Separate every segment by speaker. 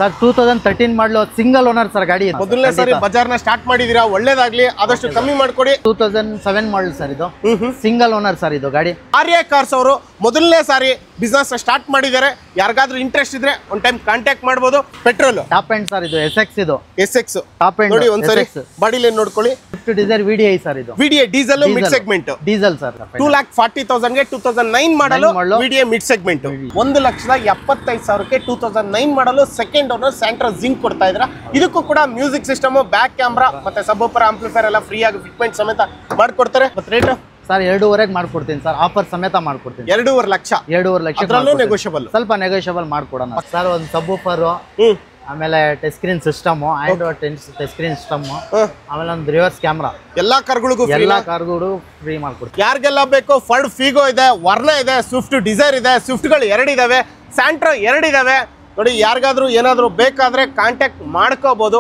Speaker 1: Sir 2013 model single owner sir ಗಾಡಿ.
Speaker 2: ಮೊದಲನೇ ಸಾರಿ ಬಜಾರ್ನ start ಮಾಡಿದೀರಾ, ಒಳ್ಳೇದಾಗ್ಲಿ, ಆದಷ್ಟು ಕಮ್ಮಿ ಮಾಡ್ಕೊಡಿ.
Speaker 1: 2007 ಮಾಡಲ್ ಸರ್ ಇದು, ಸಿಂಗಲ್ ಓನರ್ ಸರ್ ಇದು ಗಾಡಿ.
Speaker 2: ಆರ್ಯ ಕಾರ್ಸ್ ಅವರು ಮೊದಲನೇ ಸಾರಿ ಬಿಸ್ನೆಸ್ ಸ್ಟಾರ್ಟ್ ಮಾಡಿದ್ದಾರೆ. ಯಾರಿಗಾದ್ರೂ ಇಂಟ್ರೆಸ್ಟ್ ಇದ್ರೆ ಒಂದ್ ಟೈಮ್ ಕಾಂಟ್ಯಾಕ್ಟ್ ಮಾಡಬಹುದು. ಪೆಟ್ರೋಲ್
Speaker 1: ಟಾಪ್ ಎಂಡ್ ಸರ್ ಇದು, SX ಇದು
Speaker 2: SX
Speaker 1: ಟಾಪ್ ಎಂಡ್
Speaker 2: ನೋಡಿ ಒಂದ್ಸರಿ ಬಾಡಿಲಿ ನೋಡ್ಕೊಳ್ಳಿ.
Speaker 1: ಸ್ವಿಫ್ಟ್ ಡಿಸೈರ್ VDI ಸರ್ ಇದು,
Speaker 2: VDI diesel mid segment,
Speaker 1: diesel sir
Speaker 2: 2,40,000 ಗೆ 2009 ಮಾಡಲು VDI ಮಿಡ್ ಸೆಗ್ಮೆಂಟ್. 1,75,000ಕ್ಕೆ 2009 ಮಾಡಲು ಸೆಕೆಂಡ್ ಓನರ್ ಸ್ಯಾಂಟ್ರಾ ಜಿಂಕ್ ಕೊಡ್ತಾ ಇದ್ರ. ಇದಕ್ಕೂ ಕೂಡ ಮ್ಯೂಸಿಕ್ ಸಿಸ್ಟಮ್, ಬ್ಯಾಕ್ ಕ್ಯಾಮ್ರಾ ಮತ್ತೆ ಸಬ್ವೂಫರ್ ಆಂಪ್ಲಿಫೈರ್ ಎಲ್ಲ ಫ್ರೀ ಆಗಿ ಫಿಟ್ಮೆಂಟ್ ಸಮೇತ ಮಾಡ್ಕೊಡ್ತಾರೆ. ಮತ್ತೆ ರೇಟ್
Speaker 1: ಸರ್ 2.5 ಮಾಡ್ಕೊಡ್ತೀನಿ ಸರ್, ಆಫರ್ ಸಮೇತ ಮಾಡ್ಕೊಡ್ತೀನಿ.
Speaker 2: 2.5 ಲಕ್ಷ,
Speaker 1: 2.5 ಲಕ್ಷ
Speaker 2: ಅದರಲ್ಲೂ ನೆಗೋಷಿಯಬಲ್,
Speaker 1: ಸ್ವಲ್ಪ ನೆಗೋಷಿಯಬಲ್ ಮಾಡ್ಕೊಡೋಣ ಸರ್. ಒಂದು ಸಬ್ವೂಫರ್, ಆಮೇಲೆ touch screen system, Android touch screen system, ಆಮೇಲೆ ಒಂದು ರಿವರ್ಸ್ ಕ್ಯಾಮ್ರಾ,
Speaker 2: ಎಲ್ಲಾ ಕಾರ್ಗಳಿಗೂ
Speaker 1: ಫ್ರೀ ಮಾಡ್ಕೊಡ್ತೀವಿ.
Speaker 2: ಯಾರಿಗೆಲ್ಲ ಬೇಕು ಫರ್ಡ್ ಫೀಗೋ ಇದೆ, ವರ್ನಾ ಇದೆ, ಸ್ವಿಫ್ಟ್ ಡಿಸೈರ್ ಇದೆ, ಸ್ವಿಫ್ಟ್ಗಳು 2 ಇದಾವೆ, ಸ್ಯಾಂಟ್ರಾ 2 ಇದಾವೆ. ನೋಡಿ ಯಾರಿಗಾದ್ರೂ ಏನಾದ್ರೂ ಬೇಕಾದ್ರೆ ಕಾಂಟ್ಯಾಕ್ಟ್ ಮಾಡ್ಕೋಬಹುದು.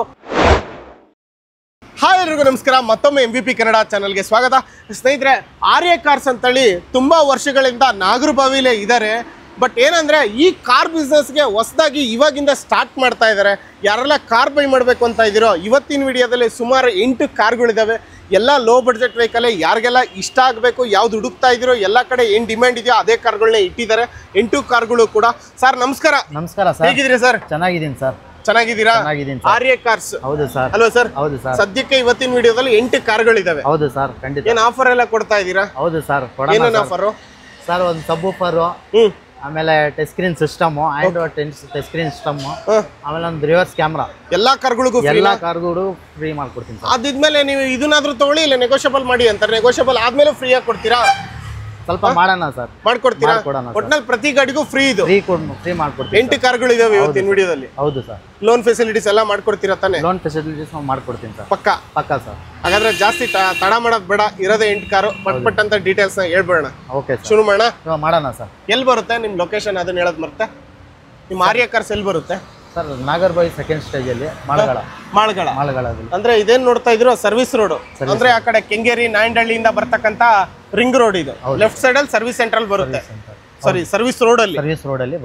Speaker 2: ಹಾಯ್ ಎಲ್ರಿಗೂ ನಮಸ್ಕಾರ, ಮತ್ತೊಮ್ಮೆ MVP ಕನ್ನಡ ಚಾನಲ್ಗೆ ಸ್ವಾಗತ. ಸ್ನೇಹಿತರೆ, ಆರ್ಯ ಕಾರ್ಸ್ ಅಂತೇಳಿ ತುಂಬಾ ವರ್ಷಗಳಿಂದ ನಾಗರಬಾವಿಲೇ ಇದ್ದಾರೆ. ಬಟ್ ಏನಂದ್ರೆ ಈ ಕಾರ್ ಬಿಸ್ನೆಸ್ಗೆ ಹೊಸದಾಗಿ ಇವಾಗಿಂದ ಸ್ಟಾರ್ಟ್ ಮಾಡ್ತಾ ಇದ್ದಾರೆ. ಯಾರೆಲ್ಲ ಕಾರ್ ಬೈ ಮಾಡಬೇಕು ಅಂತ ಇದ್ದೀರೋ, ಇವತ್ತಿನ ವಿಡಿಯೋದಲ್ಲಿ ಸುಮಾರು 8 ಕಾರ್ಗಳಿದಾವೆ. ಎಲ್ಲ ಲೋ ಬಡ್ಜೆಟ್ ವೆಹಿಕಲ್. ಯಾರಿಗೆಲ್ಲ ಇಷ್ಟ ಆಗಬೇಕು, ಯಾವ್ದು ಹುಡುಕ್ತಾ ಇದ್ದೀರೋ, ಎಲ್ಲ ಕಡೆ ಏನು ಡಿಮ್ಯಾಂಡ್ ಇದೆಯೋ ಅದೇ ಕಾರ್ಗಳನ್ನೇ ಇಟ್ಟಿದ್ದಾರೆ. 8 ಕಾರ್ಗಳು ಕೂಡ. ಸರ್ ನಮಸ್ಕಾರ.
Speaker 1: ನಮಸ್ಕಾರ ಸರ್,
Speaker 2: ಹೇಗಿದ್ದೀರಿ ಸರ್?
Speaker 1: ಚೆನ್ನಾಗಿದ್ದೀನಿ ಸರ್.
Speaker 2: ಚೆನ್ನಾಗಿದ್ದೀರಾ? ಆರ್ಯ ಕಾರ್ಸ್.
Speaker 1: ಹೌದು ಸರ್.
Speaker 2: ಅಲ್ವಾ ಸರ್?
Speaker 1: ಹೌದು ಸರ್.
Speaker 2: ಸದ್ಯಕ್ಕೆ ಇವತ್ತಿನ ವಿಡಿಯೋದಲ್ಲಿ 8 ಕಾರ್ಗಳಿದಾವೆ.
Speaker 1: ಹೌದು ಸರ್, ಖಂಡಿತ.
Speaker 2: ಏನ್ ಆಫರ್ ಎಲ್ಲ ಕೊಡ್ತಾ ಇದ್ದೀರಾ?
Speaker 1: ಹೌದು ಸರ್,
Speaker 2: ಏನೇನು ಆಫರ್
Speaker 1: ಸರ್? ಒಂದು ಸಬ್ವೂಫರ್, ಆಮೇಲೆ touch screen system, Android touch screen system, ಆಮೇಲೆ ಒಂದು ರಿವರ್ಸ್ ಕ್ಯಾಮ್ರಾ,
Speaker 2: ಎಲ್ಲಾ ಕಾರ್ಗಳಿಗೂ
Speaker 1: ಫ್ರೀ ಮಾಡ್ಕೊಡ್ತೀನಿ.
Speaker 2: ಅದಿದ್ಮೇಲೆ ನೀವು ಇದನ್ನಾದ್ರೂ ತಗೊಳ್ಳಿ, ಇಲ್ಲ ನೆಗೋಷಿಯಬಲ್ ಮಾಡಿ ಅಂತಾರೆ. ನೆಗೋಷಿಯಬಲ್ ಆದ್ಮೇಲೆ ಫ್ರೀ ಆಗಿ ಕೊಡ್ತೀರಾ?
Speaker 1: ಸ್ವಲ್ಪ ಮಾಡೋಣ ಸರ್,
Speaker 2: ಮಾಡ್ಕೊಡ್ತೀರಾ? ಒಟ್ನಲ್ಲಿ ಪ್ರತಿ ಗಾಡಿಗೂ ಫ್ರೀ ಇದು,
Speaker 1: ಫ್ರೀ ಮಾಡ್ಕೊಡ್ತೀವಿ.
Speaker 2: 8 ಕಾರ್ಗಳು ಇದಾವೆ ಇವತ್ತಿನ ವಿಡಿಯೋದಲ್ಲಿ.
Speaker 1: ಹೌದು ಸರ್.
Speaker 2: ಲೋನ್ ಫೆಸಿಲಿಟೀಸ್ ಎಲ್ಲ ಮಾಡ್ಕೊಡ್ತೀರಾ ತಾನೆ?
Speaker 1: ಲೋನ್ ಫೆಸಿಲಿಟೀಸ್ ಮಾಡ್ಕೊಡ್ತೀನಿ ಸರ್.
Speaker 2: ಪಕ್ಕ
Speaker 1: ಸರ್.
Speaker 2: ಹಾಗಾದ್ರೆ ಜಾಸ್ತಿ ತಡ ಮಾಡೋದು ಬೇಡ, ಇರೋದೇ 8 ಕಾರು. ಪಟ್ ಅಂತ ಡೀಟೇಲ್ಸ್ ನ ಹೇಳ್ಬೇಡ.
Speaker 1: ಓಕೆ,
Speaker 2: ಶುರು
Speaker 1: ಮಾಡೋಣ ಸರ್.
Speaker 2: ಎಲ್ಲಿ ಬರುತ್ತೆ ನಿಮ್ ಲೊಕೇಶನ್? ಅದನ್ನ ಹೇಳೋದು ಮತ್ತೆ. ನಿಮ್ ಆರ್ಯ ಕಾರ್ಸ್ ಎಲ್ಲಿ ಬರುತ್ತೆ
Speaker 1: ಸರ್? ನಾಗರಬಾವಿ ಸೆಕೆಂಡ್ ಸ್ಟೇಜ್ ಅಲ್ಲಿ, ಮಾಳಗಳ.
Speaker 2: ಅಂದ್ರೆ ಇದೇನ್ ನೋಡ್ತಾ ಇದ್ರು ಸರ್ವಿಸ್ ರೋಡ್. ಅಂದ್ರೆ ಆ ಕಡೆ ಕೆಂಗೇರಿ ನಾಯಂಡಹಳ್ಳಿಯಿಂದ ಬರ್ತಕ್ಕಂತ ರಿಂಗ್ ರೋಡ್ ಇದು. ಲೆಫ್ಟ್ ಸೈಡ್ ಅಲ್ಲಿ ಸರ್ವಿಸ್ ಸೆಂಟ್ರಲ್ ಬರುತ್ತೆ. ಸಾರಿ, ಸರ್ವಿಸ್ ರೋಡ್ ಅಲ್ಲಿ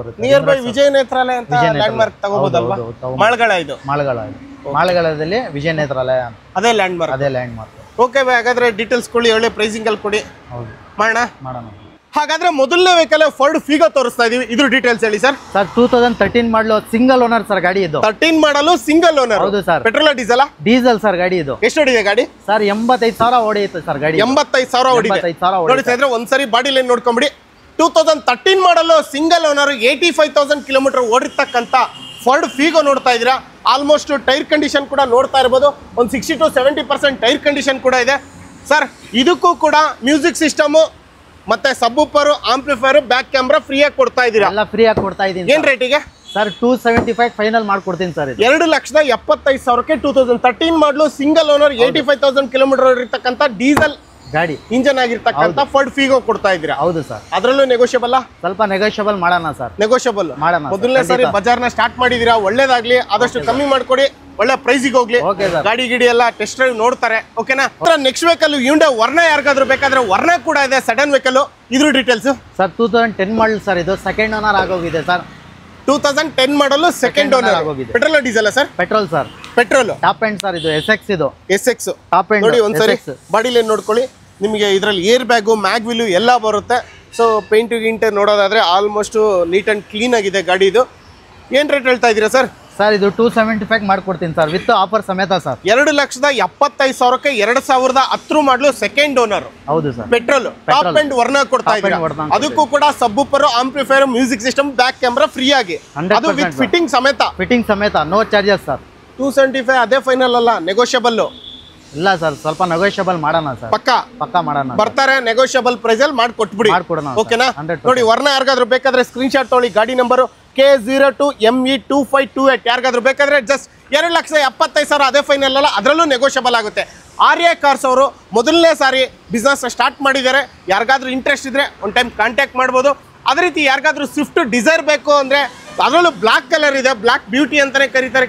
Speaker 1: ಬರುತ್ತೆ.
Speaker 2: ನಿಯರ್ ಬೈ ವಿಜಯ ನೇತ್ರಾಲಯ ಅಂತ ಲ್ಯಾಂಡ್ ಮಾರ್ಕ್ ತಗೋಬಹುದಲ್ವಾ? ಮಾಳಗಳ ಇದು.
Speaker 1: ಮಾಳಗಳದಲ್ಲಿ ವಿಜಯ ನೇತ್ರಾಲಯ
Speaker 2: ಅದೇ ಲ್ಯಾಂಡ್ ಮಾರ್ಕ್. ಓಕೆ ಬೈ, ಹಾಗಾದ್ರೆ ಡೀಟೇಲ್ಸ್ ಕೊಡಿ, ಒಳ್ಳೆ ಪ್ರೈಸಿಂಗ್ ಅಲ್ಲಿ ಕೊಡಿ. ಮಾಡೋಣ. ಹಾಗಾದ್ರೆ ಮೊದಲನೇ ವೆಹಿಕಲ್ ಫೋರ್ಡ್ ಫೀಗೋ ತೋರಿಸ್ತಾ ಇದೀವಿ. ಇದ್ರ ಡೀಟೇಲ್ಸ್ ಹೇಳಿ sir.
Speaker 1: 2013 model single owner sir ಗಾಡಿ ಇದು.
Speaker 2: 13 ಮಾಡಲು ಸಿಂಗಲ್ ಓನರ್.
Speaker 1: ಹೌದು sir.
Speaker 2: Petrol diesel?
Speaker 1: Diesel sir ಗಾಡಿ ಇದು.
Speaker 2: ಎಷ್ಟು ಓಡಿದೆ ಗಾಡಿ
Speaker 1: ಸರ್? 85,000 ಓಡಿತ್ತು ಸರ್ ಗಾಡಿ.
Speaker 2: 85,000 ಓಡಿದೆ. ನೋಡ್ತಾ ಇದ್ರೆ ಒಂದ್ಸರಿ ಬಾಡಿ ಲೈನ್ ನೋಡ್ಕೊಂಬಿಡಿ. 2013 ಮಾಡಲು ಸಿಂಗಲ್ ಓನರ್, 85,000 ಕಿಲೋಮೀಟರ್ ಓಡಿರ್ತಕ್ಕಂಥ ಫೋರ್ಡ್ ಫೀಗೋ ನೋಡ್ತಾ ಇದ್ದೀರಾ. ಆಲ್ಮೋಸ್ಟ್ ಟೈರ್ ಕಂಡೀಷನ್ ಕೂಡ ನೋಡ್ತಾ ಇರ್ಬೋದು. ಒಂದು 60 to 70% ಟೈರ್ ಕಂಡೀಷನ್ ಕೂಡ ಇದೆ ಸರ್. ಇದಕ್ಕೂ ಕೂಡ ಮ್ಯೂಸಿಕ್ ಸಿಸ್ಟಮ್ ಮತ್ತೆ ಸಬ್ವೂಫರ್, ಆಂಪ್ಲಿಫೈರ್, ಬ್ಯಾಕ್ ಕ್ಯಾಮ್ರಾ ಫ್ರೀ ಆಗಿ ಕೊಡ್ತಾ ಇದ್ದೀರಾ?
Speaker 1: ಎಲ್ಲ ಫ್ರೀ ಆಗಿ ಕೊಡ್ತಾ ಇದ್ದೀನಿ.
Speaker 2: ಏನ್ ರೇಟಿಗೆ
Speaker 1: ಸರ್? 275 ಫೈನಲ್ ಮಾಡ್ಕೊಡ್ತೀನಿ sir.
Speaker 2: 2,75,000ಕ್ಕೆ 2013 model single owner, 85,000 kilometre ಇರತಕ್ಕಂಥ ಡೀಸೆಲ್ ಗಾಡಿ, ಇಂಜನ್ ಆಗಿರ್ತಕ್ಕಂಥ ಫೋರ್ಡ್ ಫೀಗೋ ಕೊಡ್ತಾ ಇದ್ದೀರಾ?
Speaker 1: ಹೌದು ಸರ್.
Speaker 2: ಅದರಲ್ಲೂ ನೆಗೋಷಿಯಬಲ್?
Speaker 1: ಸ್ವಲ್ಪ ನೆಗೋಷಿಯಬಲ್ ಮಾಡೋಣ ಸರ್.
Speaker 2: ನೆಗೋಷಿಯಬಲ್ ಮಾಡೋಣ. ಮೊದಲನೇ ಸಾರಿ ಬಜಾರ್ನ ಸ್ಟಾರ್ಟ್ ಮಾಡಿದೀರಾ, ಒಳ್ಳೇದಾಗ್ಲಿ, ಆದಷ್ಟು ಕಮ್ಮಿ ಮಾಡ್ಕೊಡಿ, ಒಳ್ಳೆ ಪ್ರೈಸಿಗೆ ಹೋಗ್ಲಿ. ಗಾಡಿ ಗಿಡಿ ಎಲ್ಲ ಟೆಸ್ಟ್ ಡ್ರೈವ್ ನೋಡ್ತಾರೆ. ಓಕೆನಾ? Next vehicle Hyundai Verna. ಯಾರಿಗಾದ್ರೂ ಬೇಕಾದ್ರೆ ವರ್ನಾ ಕೂಡ ಇದೆ, ಸಡನ್ ವೆಹಿಕಲ್. ಇದ್ರ ಡೀಟೇಲ್ಸ್
Speaker 1: ಸರ್? 2010 ಮಾಡಲ್ ಸರ್ ಇದು, ಸೆಕೆಂಡ್ ಓನರ್ ಆಗೋಗಿದೆ ಸರ್.
Speaker 2: 2010 ಮಾಡಲು ಸೆಕೆಂಡ್ ಓನರ್ ಆಗೋಗಿದೆ. Petrol diesel sir?
Speaker 1: Petrol sir.
Speaker 2: Petrol
Speaker 1: top end sir ಇದು, SX ಇದು.
Speaker 2: SX
Speaker 1: top end.
Speaker 2: ನೋಡಿ ಒಂದ್ಸರಿ ಬಾಡಿ ಲೈನ್ ನೋಡ್ಕೊಳ್ಳಿ. ನಿಮಗೆ ಇದರಲ್ಲಿ ಏರ್ ಬ್ಯಾಗು, ಮ್ಯಾಗ್ ವಿಲ್ ಎಲ್ಲ ಬರುತ್ತೆ. ಸೊ ಪೇಂಟ್ ಗಿಂಟ್ ನೋಡೋದಾದ್ರೆ ಆಲ್ಮೋಸ್ಟ್ ನೀಟ್ ಅಂಡ್ ಕ್ಲೀನ್ ಆಗಿದೆ ಗಾಡಿ ಇದು. ಏನ್ ರೇಟ್ ಹೇಳ್ತಾ ಇದ್ದೀರಾ ಸರ್?
Speaker 1: ಸರ್ ಇದು 275 ಮಾಡ್ಕೊಡ್ತೀನಿ ಸರ್, ವಿತ್ ಆಫರ್ ಸಮೇತ ಸರ್.
Speaker 2: 2,75,000ಕ್ಕೆ 2010 ಮಾಡಲು ಸೆಕೆಂಡ್ ಓನರ್.
Speaker 1: ಹೌದು sir.
Speaker 2: Petrol top end Verna ಕೊಡ್ತಾ ಇದ್ದೀರಾ. ಅದಕ್ಕೂ ಕೂಡ subwoofer, amplifier, music system, back camera free ಆಗಿ, ಅದು ವಿತ್ ಫಿಟ್ಟಿಂಗ್ ಸಮೇತ.
Speaker 1: No charges sir.
Speaker 2: 275 ಅದೇ ಫೈನಲ್ ಅಲ್ಲ, ನೆಗೋಷಿಯಬಲ್
Speaker 1: ಇಲ್ಲ ಸರ್, ಸ್ವಲ್ಪ ನೆಗೋಷಿಯಬಲ್ ಮಾಡೋಣ ಸರ್. ಪಕ್ಕ ಮಾಡೋಣ.
Speaker 2: ಬರ್ತಾರೆ, ನೆಗೋಷಿಯಬಲ್ ಪ್ರೈಸ್ ಅಲ್ಲಿ ಮಾಡ್ಕೊಟ್ಬಿಡಿ. ಓಕೆನಾ? ನೋಡಿ ವರ್ನಾ ಯಾರಿಗಾದ್ರೂ ಬೇಕಾದ್ರೆ ಸ್ಕ್ರೀನ್ ಶಾಟ್ ತೊಗೊಳ್ಳಿ. ಗಾಡಿ ನಂಬರ್ K02ME2528. ಯಾರಿಗಾದ್ರೂ ಬೇಕಾದ್ರೆ ಜಸ್ಟ್ 2,75,000 ಅದೇ ಫೈನಲ್ ಅಲ್ಲ, ಅದರಲ್ಲೂ ನೆಗೋಷಿಯಬಲ್ ಆಗುತ್ತೆ. ಆರ್ಯ ಕಾರ್ಸ್ ಅವರು ಮೊದಲನೇ ಸಾರಿ ಬಿಸ್ನೆಸ್ ಸ್ಟಾರ್ಟ್ ಮಾಡಿದ್ದಾರೆ. ಯಾರಿಗಾದ್ರೂ ಇಂಟ್ರೆಸ್ಟ್ ಇದ್ರೆ ಒಂದ್ ಟೈಮ್ ಕಾಂಟ್ಯಾಕ್ಟ್ ಮಾಡ್ಬೋದು. ಅದೇ ರೀತಿ ಯಾರಿಗಾದ್ರೂ ಸ್ವಿಫ್ಟ್ ಡಿಸೈರ್ ಬೇಕು ಅಂದ್ರೆ, ಅದರಲ್ಲೂ ಬ್ಲಾಕ್ ಕಲರ್ ಇದೆ, ಬ್ಲಾಕ್ ಬ್ಯೂಟಿ ಅಂತಾನೆ ಕರೀತಾರೆ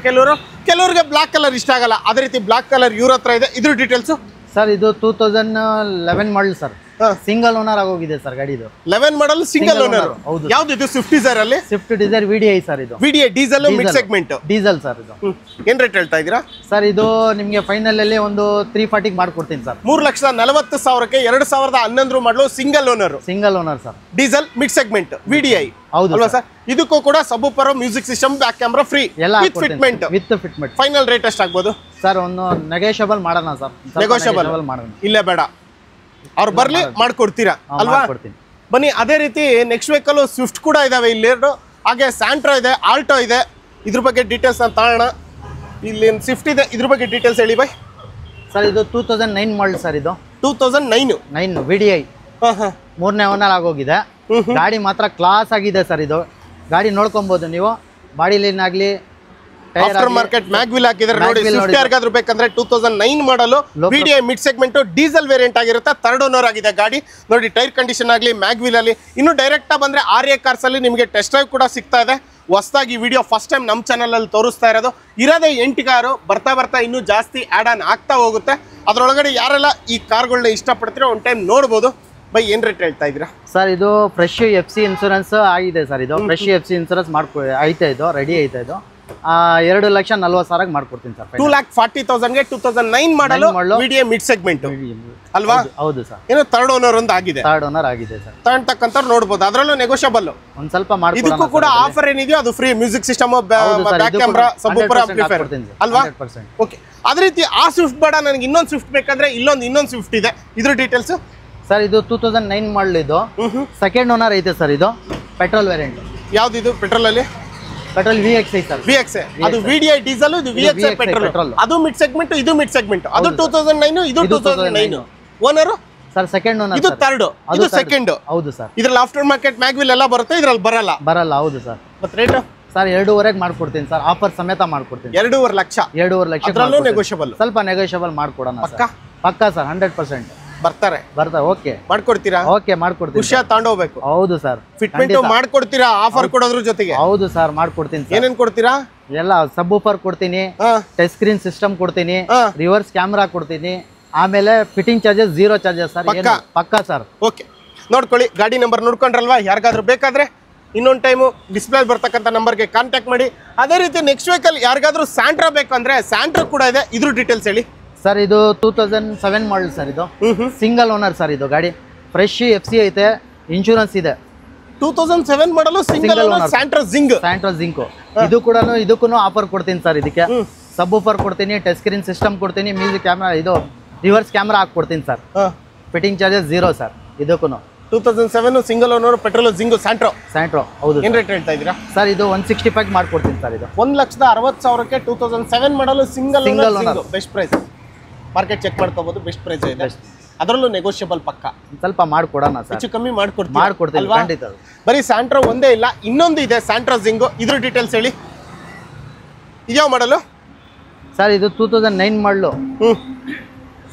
Speaker 2: ಕೆಲವರಿಗೆ ಬ್ಲಾಕ್ ಕಲರ್ ಇಷ್ಟ ಆಗಲ್ಲ. ಅದೇ ರೀತಿ ಬ್ಲಾಕ್ ಕಲರ್ ಇವ್ರ ಹತ್ರ ಇದೆ. ಇದ್ರ ಡೀಟೇಲ್ಸ್
Speaker 1: ಸರ್? ಇದು 2011 ಮಾಡಲ್ ಸರ್. ಸಿಂಗಲ್ ಓನರ್ ಆಗೋಗಿದೆ ಸರ್ ಗಾಡಿ ಇದು.
Speaker 2: 11 ಮಾಡಲ್ ಸಿಂಗಲ್ ಓನರ್. ಯಾವ್ದು ಇದು? ಸ್ವಿಫ್ಟ್ ಡಿಸೈರ್ ಅಲ್ಲಿ
Speaker 1: ಸ್ವಿಫ್ಟ್ ಡಿಸೈರ್ VDI ಸರ್ ಇದು.
Speaker 2: VDI diesel mid segment
Speaker 1: diesel sir ಇದು.
Speaker 2: ಏನ್ ರೇಟ್ ಹೇಳ್ತಾ ಇದೀರಾ
Speaker 1: ಸರ್? ಇದು ನಿಮ್ಗೆ ಫೈನಲ್ ಅಲ್ಲಿ ಒಂದು 340 ಮಾಡ್ಕೊಡ್ತೀನಿ ಸರ್.
Speaker 2: 3,40,000ಕ್ಕೆ 2011 ಮಾಡಲು single owner.
Speaker 1: Single owner sir.
Speaker 2: Diesel mid segment VDI
Speaker 1: ಹೌದು
Speaker 2: ಅಲ್ವಾ ಸರ್? ಇದಕ್ಕೂ ಕೂಡ ಸಬೂಫರ್, music system, back camera free with fitment. Final rate ಎಷ್ಟಾಗ್ಬೋದು
Speaker 1: ಸರ್? ಒಂದು ನೆಗೋಷಿಯಬಲ್ ಮಾಡೋಣ ಸರ್.
Speaker 2: ನೆಗೋಷಿಯಬಲ್
Speaker 1: ಮಾಡೋಣ.
Speaker 2: ಇಲ್ಲೇ ಬೇಡ, ಅವ್ರು ಬರ್ಲಿ ಮಾಡ್ಕೊಡ್ತೀರಾ ಅಲ್ವಾ? ಬನ್ನಿ. ಅದೇ ರೀತಿ ನೆಕ್ಸ್ಟ್ ವೆಹಿಕಲ್ ಸ್ವಿಫ್ಟ್ ಕೂಡ ಇದಾವೆ ಇಲ್ಲಿ ಎರಡು. ಹಾಗೆ ಸ್ಯಾಂಟ್ರೋ ಇದೆ, ಆಲ್ಟೋ ಇದೆ. ಇದ್ರ ಬಗ್ಗೆ ಡೀಟೇಲ್ಸ್ ಅಂತ ತಗೋಣ. ಇಲ್ಲಿ ಸ್ವಿಫ್ಟ್ ಇದೆ, ಇದ್ರ ಬಗ್ಗೆ ಡೀಟೇಲ್ಸ್ ಹೇಳಿ ಬೈ.
Speaker 1: ಸರ್ ಇದು 2009 ಮಾಡಲ್ ಸರ್. ಇದು
Speaker 2: 2009
Speaker 1: VDI. 3ನೇ ಓನರ್ ಆಗೋಗಿದೆ. ಗಾಡಿ ಮಾತ್ರ ಕ್ಲಾಸ್ ಆಗಿದೆ ಸರ್. ಇದು ಗಾಡಿ ನೋಡ್ಕೊಬಹುದು ನೀವು. ಬಾಡಿ ಲೈನ್ ಆಗ್ಲಿ,
Speaker 2: ಆಫ್ಟರ್ ಮಾರ್ಕೆಟ್ ಮ್ಯಾಗ್ವಿಲ್ ಹಾಕಿದ್ರೆ ನೋಡಿ. ಸ್ವಿಫ್ಟ್ ಯಾರಿಗಾದ್ರೂ ಬೇಕಂದ್ರೆ 2009 ಮಾಡಲು VDI mid segment diesel variant ಆಗಿರುತ್ತೆ. 3rd ಓನರ್ ಆಗಿದೆ ಗಾಡಿ ನೋಡಿ. ಟೈರ್ ಕಂಡೀಷನ್ ಆಗಲಿ, ಮ್ಯಾಗ್ವಿಲ್ ಅಲ್ಲಿ. ಇನ್ನು ಡೈರೆಕ್ಟ್ ಬಂದ್ರೆ ಆರ್ಯ ಕಾರ್ಸ್ ಅಲ್ಲಿ ನಿಮಗೆ ಟೆಸ್ಟ್ ಡ್ರೈವ್ ಕೂಡ ಸಿಗ್ತಾ ಇದೆ. ಹೊಸದಾಗಿ ವಿಡಿಯೋ ಫಸ್ಟ್ ಟೈಮ್ ನಮ್ಮ ಚಾನಲ್ ಅಲ್ಲಿ ತೋರಿಸ್ತಾ ಇರೋದು. ಇರೋದೇ 8 ಕಾರು. ಬರ್ತಾ ಬರ್ತಾ ಇನ್ನೂ ಜಾಸ್ತಿ ಆಡ್ ಆನ್ ಆಗ್ತಾ ಹೋಗುತ್ತೆ. ಅದರೊಳಗಡೆ ಯಾರೆಲ್ಲ ಈ ಕಾರ್ಗಳನ್ನ ಇಷ್ಟಪಡ್ತೀರೋ ಒಂದು ಟೈಮ್ ನೋಡ್ಬೋದು. ಬೈ ಏನ್ ರೇಟ್ ಹೇಳ್ತಾ ಇದ್ದೀರಾ
Speaker 1: ಸರ್? ಇದು ಫ್ರೆಶ್ FC ಇನ್ಸೂರೆನ್ಸ್ ಆಗಿದೆ ಸರ್. ಇದು ಫ್ರೆಶ್ FC ಇನ್ಸೂರೆನ್ಸ್ ಐತೆ. ಇದು ರೆಡಿ ಐತೆ. ಇದು 2,40,000 ಮಾಡ್ಕೊಡ್ತೀನಿ ಸರ್.
Speaker 2: 2,40,000ಗೆ 2009 ಮಾಡಲು VDI ಮಿಡ್ ಸೆಗ್ಮೆಂಟ್ ಅಲ್ವಾ?
Speaker 1: ಹೌದು ಸರ್.
Speaker 2: ಏನೋ 3rd ಓನರ್ ಒಂದು ಆಗಿದೆ.
Speaker 1: 3rd ಓನರ್ ಆಗಿದೆ ಸರ್.
Speaker 2: ತಗೊಂತಕ್ಕಂಥವ್ರು ನೋಡ್ಬೋದು. ಅದರಲ್ಲೂ ನೆಗೋಷಿಯಬಲ್
Speaker 1: ಒಂದ್ ಸ್ವಲ್ಪ ಮಾಡ್ಕೊಡೋಣ.
Speaker 2: ಇದಕ್ಕೂ ಕೂಡ ಆಫರ್ ಏನಿದೆಯೋ ಅದು free. Music system, back camera, ಸಬ್ವೂಫರ್, amplifier ಅಲ್ವಾ? ಓಕೆ. ಅದೇ ರೀತಿ ಆ ಸ್ವಿಫ್ಟ್ ಬೇಡ, ನನಗೆ ಇನ್ನೊಂದು ಸ್ವಿಫ್ಟ್ ಬೇಕಂದ್ರೆ ಇನ್ನೊಂದು ಸ್ವಿಫ್ಟ್ ಇದೆ. ಇದ್ರ ಡೀಟೇಲ್ಸ್
Speaker 1: ಸರ್? ಇದು 2009 ಮಾಡಲ್. ಇದು 2nd ಓನರ್ ಐತೆ ಸರ್. ಇದು ಪೆಟ್ರೋಲ್ ವೇರಿಯಂಟ್.
Speaker 2: ಯಾವ್ದು ಪೆಟ್ರೋಲ್ ಅಲ್ಲಿ?
Speaker 1: Petrol VXI sir.
Speaker 2: VXI. ಅದು VDI ಡೀಸೆಲ್, ಇದು VXI ಪೆಟ್ರೋಲ್. ಅದು ಮಿಡ್ ಸೆಗ್ಮೆಂಟ್, ಇದು ಮಿಡ್ ಸೆಗ್ಮೆಂಟ್. ಅದು 2009, ಇದು 2009. Owner
Speaker 1: sir 2nd owner.
Speaker 2: ಇದು 3rd, ಇದು 2nd.
Speaker 1: ಹೌದು ಸರ್.
Speaker 2: ಇದ್ರಲ್ಲಿ ಆಫ್ಟರ್ ಮಾರ್ಕೆಟ್ ಮ್ಯಾಗ್ವಿಲ್ ಎಲ್ಲ ಬರುತ್ತೆ, ಇದ್ರಲ್ಲಿ ಬರಲ್ಲ.
Speaker 1: ಹೌದು ಸರ್.
Speaker 2: ಮತ್ತೆ ರೇಟ್
Speaker 1: ಸರ್ 2.5 ಮಾಡ್ಕೊಡ್ತೀನಿ ಸರ್. ಆಫರ್ ಸಮೇತ ಮಾಡ್ಕೊಡ್ತೀನಿ.
Speaker 2: 2.5 ಲಕ್ಷ.
Speaker 1: 2.5 ಲಕ್ಷ.
Speaker 2: ಅದರಲ್ಲೂ ನೆಗೋಷಿಯಬಲ್,
Speaker 1: ಸ್ವಲ್ಪ ನೆಗೋಷಿಯಬಲ್ ಮಾಡ್ಕೊಡೋಣ. ಪಕ್ಕಾ ಸರ್. 100%
Speaker 2: ಬರ್ತಾರೆ.
Speaker 1: ಓಕೆ
Speaker 2: ಮಾಡ್ಕೊಡ್ತೀರಾ?
Speaker 1: ಓಕೆ ಮಾಡ್ಕೊಡ್ತೀನಿ.
Speaker 2: ಖುಷಿಯಾಗಿ ತಗೊಂಡೋಗ್ಬೇಕು.
Speaker 1: ಹೌದು ಸರ್.
Speaker 2: ಫಿಟ್ಮೆಂಟ್ ಮಾಡ್ಕೊಡ್ತೀರಾ? ಆಫರ್ ಕೊಡೋದ್ರ ಜೊತೆಗೆ?
Speaker 1: ಹೌದು ಸರ್ ಮಾಡ್ಕೊಡ್ತೀನಿ.
Speaker 2: ಏನೇನ್ ಕೊಡ್ತೀರಾ?
Speaker 1: ಎಲ್ಲ ಸಬ್ವೂಫರ್ ಕೊಡ್ತೀನಿ, ಟಚ್ ಸ್ಕ್ರೀನ್ ಸಿಸ್ಟಮ್ ಕೊಡ್ತೀನಿ, ರಿವರ್ಸ್ ಕ್ಯಾಮ್ರಾ ಕೊಡ್ತೀನಿ. ಆಮೇಲೆ ಫಿಟ್ಟಿಂಗ್ ಚಾರ್ಜಸ್ 0 ಚಾರ್ಜಸ್ ಸರ್. ಪಕ್ಕಾ ಸರ್.
Speaker 2: ಓಕೆ, ನೋಡ್ಕೊಳ್ಳಿ. ಗಾಡಿ ನಂಬರ್ ನೋಡ್ಕೊಂಡ್ರಲ್ವಾ? ಯಾರಿಗಾದ್ರೂ ಬೇಕಾದ್ರೆ ಇನ್ನೊಂದು ಟೈಮು ಡಿಸ್ಪ್ಲೇ ಬರ್ತಕ್ಕಂಥ ನಂಬರ್ಗೆ ಕಾಂಟ್ಯಾಕ್ಟ್ ಮಾಡಿ. ಅದೇ ರೀತಿ ನೆಕ್ಸ್ಟ್ ವೆಹಿಕಲ್ ಯಾರಿಗಾದ್ರೂ ಸ್ಯಾಂಟ್ರಾ ಬೇಕಂದ್ರೆ ಸ್ಯಾಂಟ್ರಾ ಕೂಡ ಇದೆ. ಇದ್ರ ಡೀಟೇಲ್ಸ್ ಹೇಳಿ
Speaker 1: ಸರ್. ಇದು 2007 ಮಾಡಲ್ ಸರ್. ಇದು ಸಿಂಗಲ್ ಓನರ್ ಸರ್. ಇದು ಗಾಡಿ ಫ್ರೆಶ್ FC ಐತೆ, ಇನ್ಶೂರೆನ್ಸ್ ಇದೆ.
Speaker 2: 2007 ಮಾಡಲು ಸಿಂಗಲ್ ಓನರ್ ಸ್ಯಾಂಟ್ರಾ ಜಿಂಕ್.
Speaker 1: ಇದಕ್ಕೂ ಆಫರ್ ಕೊಡ್ತೀನಿ ಸರ್. ಇದಕ್ಕೆ ಸಬ್ವೂಫರ್ ಕೊಡ್ತೀನಿ, ಟಚ್ ಸ್ಕ್ರೀನ್ ಸಿಸ್ಟಮ್ ಕೊಡ್ತೀನಿ, ಮ್ಯೂಸಿಕ್ ಕ್ಯಾಮ್ರಾ, ಇದು ರಿವರ್ಸ್ ಕ್ಯಾಮ್ರಾ ಹಾಕ್ಕೊಡ್ತೀನಿ ಸರ್. Fitting charges 0 sir. ಇದಕ್ಕೂ
Speaker 2: 2007 single owner petrol Xing Santro.
Speaker 1: ಹೌದು.
Speaker 2: ಏನ್ ರೇಟ್ ಹೇಳ್ತಾ ಇದ್ದೀರಾ
Speaker 1: ಸರ್? ಇದು 165 ಮಾಡ್ಕೊಡ್ತೀನಿ ಸರ್. ಇದು
Speaker 2: 1,60,000ಕ್ಕೆ 2007 ಮಾಡಲು single owner. Best price. Market check ಮಾಡ್ಕೋಬಹುದು. ಬೆಸ್ಟ್ ಪ್ರೈಸ್ ಇದೆ. ಅದರಲ್ಲೂ ನೆಗೋಷಿಯಬಲ್ ಪಕ್ಕ.
Speaker 1: ಸ್ವಲ್ಪ ಮಾಡ್ಕೊಡೋಣ ಸರ್.
Speaker 2: ಹೆಚ್ಚು ಕಮ್ಮಿ ಮಾಡ್ಕೊಡ್ತೀನಿ
Speaker 1: ಖಂಡಿತ.
Speaker 2: ಬರೀ ಸ್ಯಾಂಟ್ರೋ ಒಂದೇ ಇಲ್ಲ, ಇನ್ನೊಂದು ಇದೆ ಸ್ಯಾಂಟ್ರೋ ಜಿಂಕ್. ಇದ್ರ ಡೀಟೇಲ್ಸ್ ಹೇಳಿ. ಇದ್ಯಾವ ಮಾಡಲು
Speaker 1: ಸರ್? ಇದು 2009 ಮಾಡಲು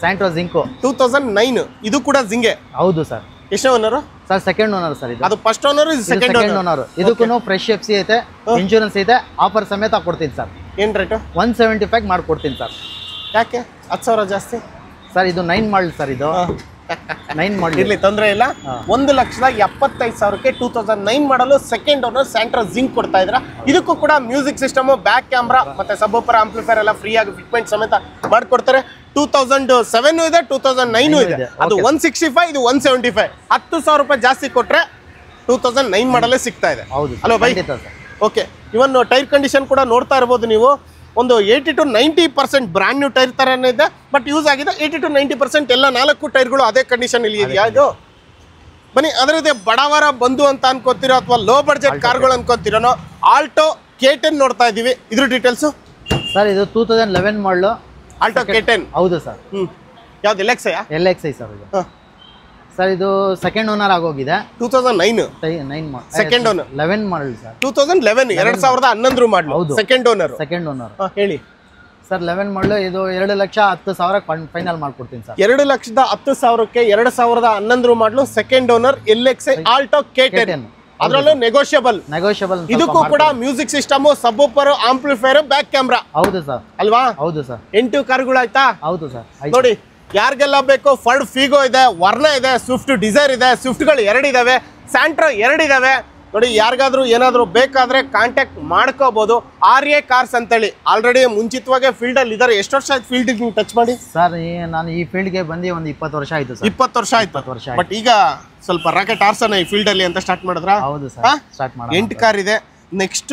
Speaker 1: ಸ್ಯಾಂಟ್ರೋ ಜಿಂಕ್.
Speaker 2: 2009. ಇದು ಕೂಡ ಜಿಂಗೆ.
Speaker 1: ಹೌದು ಸರ್.
Speaker 2: ಎಷ್ಟು owner
Speaker 1: sir? 2nd owner sir. ಇದು
Speaker 2: ಅದು ಫಸ್ಟ್ ಓನರ್, ಇದು ಸೆಕೆಂಡ್ ಓನರ್.
Speaker 1: ಇದಕ್ಕೂ ಫ್ರೆಶ್ FC ಐತೆ, ಇನ್ಶೂರೆನ್ಸ್ ಐತೆ, ಆಫರ್ ಸಮೇತ ಕೊಡ್ತೀನಿ ಸರ್.
Speaker 2: ಏನ್ ರೇಟ್?
Speaker 1: 175 ಮಾಡ್ಕೊಡ್ತೀನಿ ಸರ್.
Speaker 2: ಯಾಕೆ 10,000 ಜಾಸ್ತಿ
Speaker 1: ಸರ್? ಇದು 9 ಮಾಡಲ್ ಸರ್. ಇದು 9 ಮಾಡಲ್.
Speaker 2: ಇರ್ಲಿ, ತೊಂದರೆ ಇಲ್ಲ. 1,75,000ಕ್ಕೆ 2009 ಮಾಡಲು ಸೆಕೆಂಡ್ ಓನರ್ ಸ್ಯಾಂಟ್ರಾ ಜಿಂಕ್ ಕೊಡ್ತಾ ಇದ್ರ. ಇದಕ್ಕೂ ಕೂಡ ಮ್ಯೂಸಿಕ್ ಸಿಸ್ಟಮ್, ಬ್ಯಾಕ್ ಕ್ಯಾಮ್ರಾ ಮತ್ತೆ ಸಬ್ವೂಫರ್, ಆಂಪ್ಲಿಫೈಯರ್ ಎಲ್ಲ ಫ್ರೀ ಆಗಿ ಫಿಟ್ಮೆಂಟ್ ಸಮೇತ ಮಾಡ್ಕೊಡ್ತಾರೆ. 2007 ಇದೆ, 2009 ಇದೆ. ಅದು 165, ಇದು 175. 10,000 ರೂಪಾಯಿ ಜಾಸ್ತಿ ಕೊಟ್ರೆ 2009 ಮಾಡಲೇ ಸಿಗ್ತಾ ಇದೆ. Hello by. Okay. Even tyre condition ಕೂಡ ನೋಡ್ತಾ ಇರ್ಬೋದು ನೀವು. ಒಂದು 80 to 90% ಬ್ರ್ಯಾಂಡ್ ನ್ಯೂ ಟೈರ್ ತರನೇ ಇದೆ, ಬಟ್ ಯೂಸ್ ಆಗಿದೆ. 80 to 90% ಎಲ್ಲ 4 ಟೈರ್ಗಳು ಅದೇ ಕಂಡೀಷನ್ ಇಲ್ಲಿ ಇದೆಯಾ ಇದು? ಬನ್ನಿ. ಅದ್ರ ಜೊತೆ ಬಡವರ ಬಂಧು ಅಂತ ಅನ್ಕೋತಿರೋ ಅಥವಾ ಲೋ ಬಡ್ಜೆಟ್ ಕಾರ್ಗಳು ಅನ್ಕೋತಿರೋನೋ ಆಲ್ಟೋ K10 ನೋಡ್ತಾ ಇದೀವಿ. ಇದ್ರ ಡೀಟೇಲ್ಸ್
Speaker 1: ಸರ್? ಇದು 2011 ಮಾಡಲು
Speaker 2: ಆಲ್ಟೋ K10.
Speaker 1: ಹೌದು ಸರ್.
Speaker 2: ಯಾವ್ದು? LXI
Speaker 1: sir. ಇದು ಸರ್ ಇದು 2nd ಓನರ್ ಆಗೋಗಿದೆ.
Speaker 2: 2009 ಸೆಕೆಂಡ್ ಓನರ್.
Speaker 1: 11 model sir.
Speaker 2: 2011 2011 ಮಾಡಲು ಸೆಕೆಂಡ್ ಓನರ್. ಹೇಳಿ
Speaker 1: ಸರ್. 11 ಮಾಡಲು. ಇದು 2,10,000 ಫೈನಲ್ ಮಾಡ್ಕೊಡ್ತೀನಿ ಸರ್.
Speaker 2: 2,10,000ಕ್ಕೆ 2011 ಮಾಡಲು second owner LXI Alto K10. ಅದರಲ್ಲೂ ನೆಗೋಷಿಯಬಲ್. ಇದಕ್ಕೂ ಕೂಡ music system, ಸಬ್ವೂಫರ್, amplifier, back camera.
Speaker 1: ಹೌದು ಸರ್.
Speaker 2: ಅಲ್ವಾ?
Speaker 1: ಹೌದು ಸರ್.
Speaker 2: 8 ಕಾರುಗಳು ಆಯ್ತಾ?
Speaker 1: ಹೌದು ಸರ್.
Speaker 2: ನೋಡಿ, ಯಾರಿಗೆಲ್ಲ ಬೇಕು ಫರ್ಡ್ ಫೀಗೋ ಇದೆ, ವರ್ನಾ ಇದೆ, ಸ್ವಿಫ್ಟ್ ಡಿಸೈರ್ ಇದೆ, ಸ್ವಿಫ್ಟ್ಗಳು 2 ಇದಾವೆ, ಸ್ಯಾಂಟ್ರೋ 2 ಇದಾವೆ ನೋಡಿ. ಯಾರಿಗಾದ್ರೂ ಏನಾದರೂ ಬೇಕಾದ್ರೆ ಕಾಂಟ್ಯಾಕ್ಟ್ ಮಾಡ್ಕೋಬಹುದು. ಆರ್ಯ ಕಾರ್ಸ್ ಅಂತೇಳಿ ಆಲ್ರೆಡಿ ಮುಂಚಿತವಾಗಿ ಫೀಲ್ಡ್ ಅಲ್ಲಿ ಇದಾರೆ. ಎಷ್ಟು ವರ್ಷ ಆಯ್ತು ಫೀಲ್ಡ್ ನೀವು ಟಚ್ ಮಾಡಿ?
Speaker 1: ಸರ್ ನಾನು ಈ ಫೀಲ್ಡ್ಗೆ ಬಂದು ಒಂದು 20 ವರ್ಷ ಆಯ್ತು ಸರ್.
Speaker 2: 20 ವರ್ಷ ಆಯ್ತು. ಬಟ್ ಈಗ ಸ್ವಲ್ಪ ರಾಕೆಟ್ ಆರ್ಸನ ಈ ಫೀಲ್ಡ್ ಅಲ್ಲಿ ಅಂತ ಸ್ಟಾರ್ಟ್ ಮಾಡಿದ್ರ?
Speaker 1: ಹೌದು ಸರ್, ಸ್ಟಾರ್ಟ್ ಮಾಡಿ
Speaker 2: 8 ಕಾರ್ ಇದೆ. ನೆಕ್ಸ್ಟ್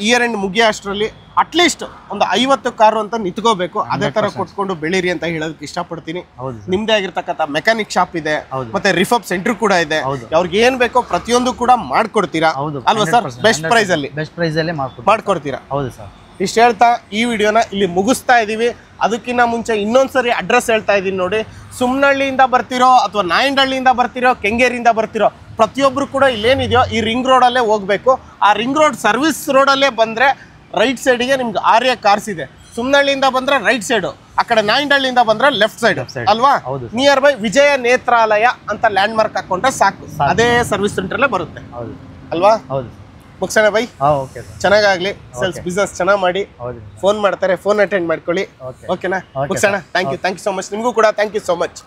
Speaker 2: ಇಯರ್ ಎಂಡ್ ಮುಗಿಯೋ ಅಷ್ಟರಲ್ಲಿ ಅಟ್ಲೀಸ್ಟ್ ಒಂದು 50 ಕಾರು ಅಂತ ನಿಂತ್ಕೋಬೇಕು. ಅದೇ ತರ ಕೊಟ್ಕೊಂಡು ಬೆಳೀರಿ ಅಂತ ಹೇಳೋದಕ್ಕೆ ಇಷ್ಟಪಡ್ತೀನಿ. ನಿಮ್ದೇ ಆಗಿರ್ತಕ್ಕಂಥ ಮೆಕ್ಯಾನಿಕ್ ಶಾಪ್ ಇದೆ, ಮತ್ತೆ ರಿಫಪ್ ಸೆಂಟರ್ ಕೂಡ ಇದೆ. ಅವ್ರಿಗೆ ಏನ್ ಬೇಕೋ ಪ್ರತಿಯೊಂದು ಕೂಡ ಮಾಡ್ಕೊಡ್ತೀರಾ ಅಲ್ವಾ ಸರ್? ಬೆಸ್ಟ್ ಪ್ರೈಸ್ ಅಲ್ಲಿ ಮಾಡ್ಕೊಡ್ತೀರಾ? ಹೌದು ಸರ್. ಇಷ್ಟು ಹೇಳ್ತಾ ಈ ವಿಡಿಯೋನ ಇಲ್ಲಿ ಮುಗಿಸ್ತಾ ಇದೀವಿ. ಅದಕ್ಕಿಂತ ಮುಂಚೆ ಇನ್ನೊಂದ್ಸರಿ ಅಡ್ರೆಸ್ ಹೇಳ್ತಾ ಇದೀನಿ ನೋಡಿ. ಸುಮ್ನಹಳ್ಳಿಯಿಂದ ಬರ್ತಿರೋ ಅಥವಾ ನಾಯಂಡಹಳ್ಳಿಯಿಂದ ಬರ್ತಿರೋ, ಕೆಂಗೇರಿಯಿಂದ ಬರ್ತಿರೋ ಪ್ರತಿಯೊಬ್ರು ಕೂಡ ಇಲ್ಲೇನಿದೆಯೋ ಈ ರಿಂಗ್ ರೋಡಲ್ಲೇ ಹೋಗ್ಬೇಕು. ಆ ರಿಂಗ್ ರೋಡ್ ಸರ್ವಿಸ್ ರೋಡಲ್ಲೇ ಬಂದ್ರೆ ರೈಟ್ ಸೈಡ್ಗೆ ನಿಮ್ಗೆ ಆರ್ಯ ಕಾರ್ಸ್ ಇದೆ. ಸುಮ್ನಹಳ್ಳಿಯಿಂದ ಬಂದ್ರೆ ರೈಟ್ ಸೈಡ್, ಆ ಕಡೆ ನಾಯಂಡಹಳ್ಳಿಯಿಂದ ಬಂದ್ರೆ ಲೆಫ್ಟ್ ಸೈಡ್ ಅಲ್ವಾ? ನಿಯರ್ ಬೈ ವಿಜಯ ನೇತ್ರಾಲಯ ಅಂತ ಲ್ಯಾಂಡ್ ಮಾರ್ಕ್ ಹಾಕೊಂಡ್ರೆ ಸಾಕು, ಅದೇ ಸರ್ವಿಸ್ ಸೆಂಟರ್ ಬರುತ್ತೆ ಅಲ್ವಾ? ಮುಗ್ಸೋಣ ಬೈ. ಚೆನ್ನಾಗಾಗ್ಲಿ, ಸೇಲ್ಸ್ ಬಿಸ್ನೆಸ್ ಚೆನ್ನಾಗಿ ಮಾಡಿ. ಫೋನ್ ಮಾಡ್ತಾರೆ, ಫೋನ್ ಅಟೆಂಡ್ ಮಾಡ್ಕೊಳ್ಳಿ. ಓಕೆನಾ? ಮುಗ್ಸೋಣ. Thank you so much. ನಿಮಗೂ ಕೂಡ ಥ್ಯಾಂಕ್ ಯು ಸೊ ಮಚ್.